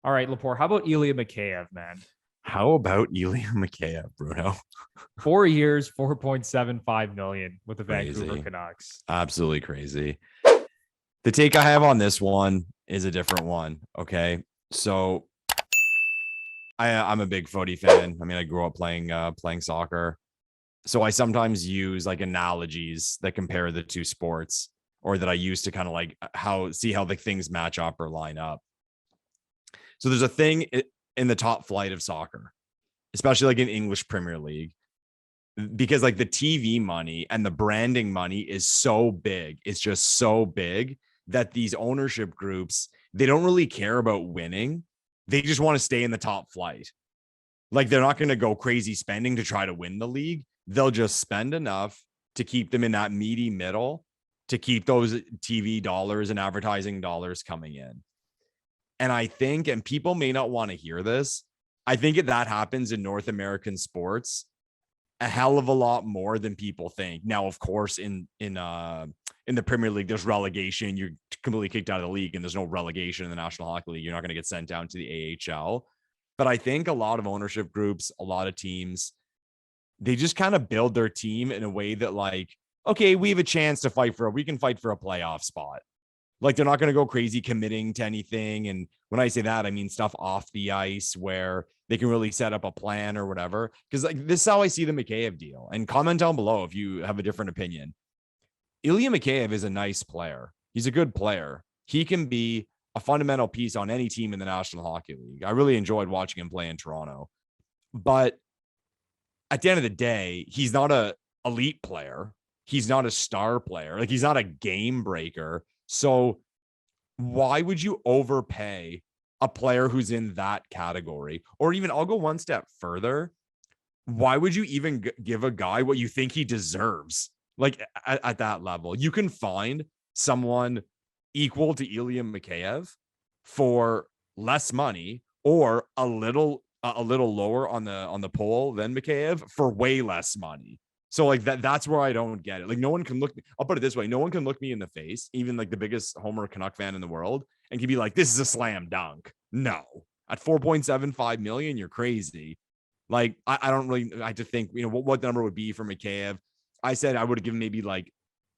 All right, Lepore, how about Ilya Mikheyev, man? How about Ilya Mikheyev, Bruno? 4 years, 4.75 million with the Crazy. Vancouver Canucks. Absolutely crazy. The take I have on this one is a different one. Okay. So I'm a big footy fan. I mean, I grew up playing soccer. So I sometimes use like analogies that compare the two sports, or that I use to kind of like see how like things match up or line up. So there's a thing in the top flight of soccer, especially like in English Premier League, because like the TV money and the branding money is so big. It's just so big that these ownership groups, they don't really care about winning. They just want to stay in the top flight. Like they're not going to go crazy spending to try to win the league. They'll just spend enough to keep them in that meaty middle, to keep those TV dollars and advertising dollars coming in. And I think, and people may not want to hear this, I think that happens in North American sports a hell of a lot more than people think. Now, of course, in the Premier League, there's relegation. You're completely kicked out of the league, and there's no relegation in the National Hockey League. You're not going to get sent down to the AHL. But I think a lot of ownership groups, a lot of teams, they just kind of build their team in a way that like, okay, we have a chance to we can fight for a playoff spot. Like they're not going to go crazy committing to anything. And when I say that, I mean stuff off the ice where they can really set up a plan or whatever. Because like this is how I see the Mikheyev deal. And comment down below if you have a different opinion. Ilya Mikheyev is a nice player. He's a good player. He can be a fundamental piece on any team in the National Hockey League. I really enjoyed watching him play in Toronto. But at the end of the day, he's not an elite player. He's not a star player. Like he's not a game breaker. So why would you overpay a player who's in that category? Or even I'll go one step further. Why would you even give a guy what you think he deserves? Like at that level, you can find someone equal to Ilya Mikheyev for less money, or a little lower on the poll than Mikheyev for way less money. So like that's where I don't get it. Like no one can look, I'll put it this way. No one can look me in the face, even like the biggest Homer Canuck fan in the world, and can be like, this is a slam dunk. No, at 4.75 million, you're crazy. Like, I don't really, I have to think, what number would be for Mikheyev. I said I would have given maybe like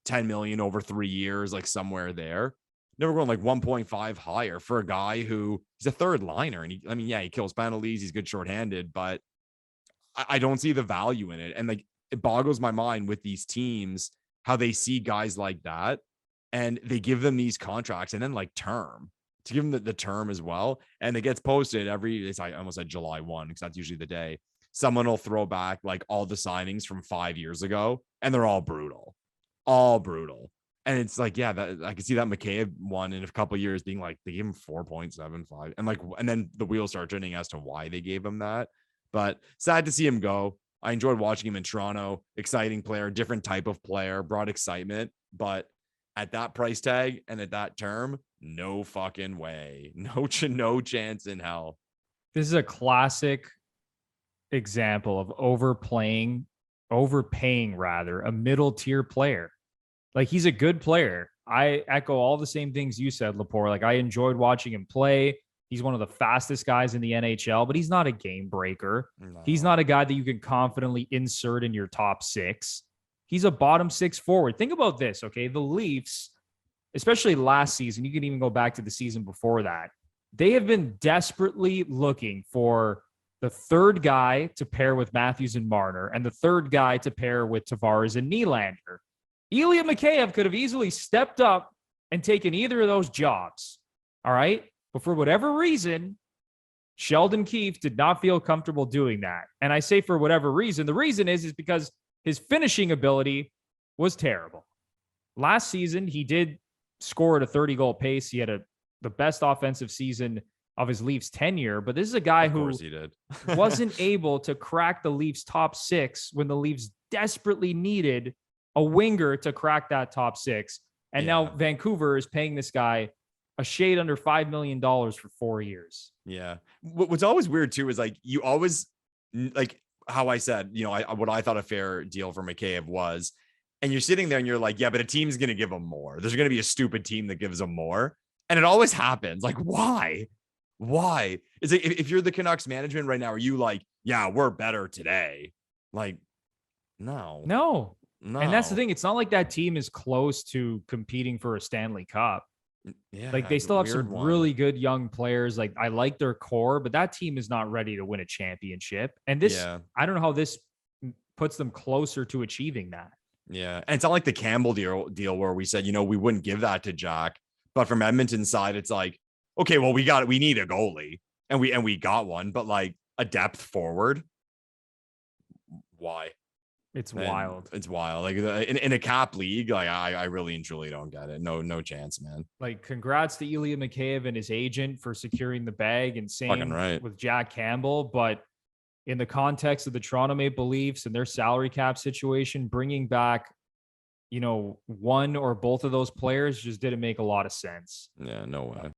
10 million over 3 years, like somewhere there. Never going like 1.5 higher for a guy who he's a third liner. And he kills penalties. He's good shorthanded, but I don't see the value in it. And like, it boggles my mind with these teams, how they see guys like that and they give them these contracts and then like term to give them the term as well. And it gets posted I almost said July 1, because that's usually the day. Someone will throw back like all the signings from 5 years ago and they're all brutal. And it's like, yeah, that I can see that Mikheyev one in a couple of years being like, they gave him 4.75 and then the wheels start turning as to why they gave him that. But sad to see him go. I enjoyed watching him in Toronto. Exciting player, different type of player, brought excitement. But at that price tag and at that term, no fucking way. No chance in hell. This is a classic example of overpaying a middle tier player. Like he's a good player. I echo all the same things you said, Lepore. Like I enjoyed watching him play. He's one of the fastest guys in the NHL, but he's not a game breaker. No. He's not a guy that you can confidently insert in your top six. He's a bottom six forward. Think about this, okay? The Leafs, especially last season, you can even go back to the season before that. They have been desperately looking for the third guy to pair with Matthews and Marner and the third guy to pair with Tavares and Nylander. Ilya Mikheyev could have easily stepped up and taken either of those jobs, all right? But for whatever reason, Sheldon Keefe did not feel comfortable doing that. And I say for whatever reason, the reason is because his finishing ability was terrible. Last season, he did score at a 30-goal pace. He had the best offensive season of his Leafs tenure, but this is a guy who wasn't able to crack the Leafs top six when the Leafs desperately needed a winger to crack that top six. And now Vancouver is paying this guy a shade under $5 million for 4 years. Yeah. What's always weird too is like, you always like how I said, what I thought a fair deal for Mikheyev was, and you're sitting there and you're like, yeah, but a team's going to give him more. There's going to be a stupid team that gives him more. And it always happens. Like, why? Why? Is it if you're the Canucks management right now, are you like, yeah, we're better today? Like, no. And that's the thing. It's not like that team is close to competing for a Stanley Cup. Yeah, Like they still have some weird one. really good young players. Like I like their core, but that team is not ready to win a championship. And this, I don't know how this puts them closer to achieving that. Yeah. And it's not like the Campbell deal where we said, we wouldn't give that to Jack. But from Edmonton's side, it's like, okay, well, we need a goalie and we got one, but like a depth forward. Why? It's wild. It's wild. Like in a cap league, like I really and truly don't get it. No chance, man. Like congrats to Ilya Mikheyev and his agent for securing the bag, and same with Jack Campbell. But in the context of the Toronto Maple Leafs and their salary cap situation, bringing back, one or both of those players just didn't make a lot of sense. Yeah, no way.